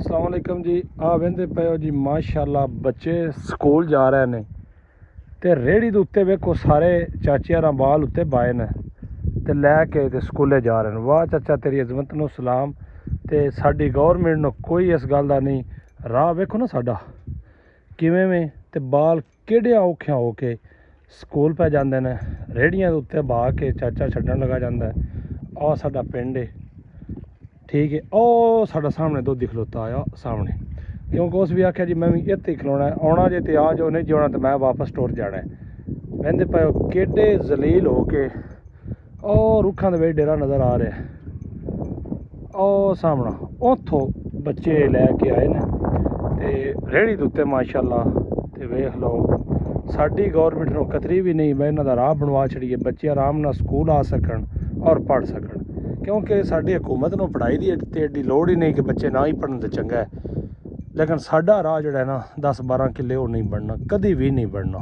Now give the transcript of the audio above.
अस्सलाम वालेकुम जी। वेंदे पे हो जी माशाल्लाह बच्चे स्कूल जा रहे ने ते रेहड़ी दे उत्ते वेखो सारे चाचे यारां बाल उत्ते बाए ने ते लैके ते स्कूले जा रहे हैं। वाह चाचा तेरी अजमत नूं सलाम। ते साडी गौरमेंट नूं कोई इस गल दा नहीं। राह वेखो ना साडा किवें में ते बाल केड़े औखे हो के स्कूल पै जांदे ने, रेहड़ियां दे उत्ते बहा के चाचा छड्डण लगा जांदा है। आ साडा पिंड है, ठीक है। ओ साडा सामने दुद्ध खलोता आया सामने, क्योंकि उस भी आख्या जी मैं भी इत्थे ही खलोना है, आना जे ते आ जाओ, नहीं जाना तो मैं वापस टुर जाना है। वहिंदे पे केडे जलील हो के ओ रुखां दे विच डेरा नज़र आ रहा है। ओ सामना उत्थों बच्चे लैके आए ने ते रेहड़ी दे उत्ते माशाल्लाह ते वेख लो साडी गौरमेंट नूं कतरी भी नहीं मैं इन्हां दा राह बनवा छड़िए, बच्चे आराम नाल स्कूल आ सकन और पढ़ सकन। क्योंकि साडी हुकूमत नूं पढ़ाई दी ते एड्डी लोड़ ही नहीं कि बच्चे ना ही पढ़न ते चंगा है, लेकिन साडा राह जिहड़ा है ना 10-12 किले वो नहीं बढ़ना, कभी भी नहीं बढ़ना।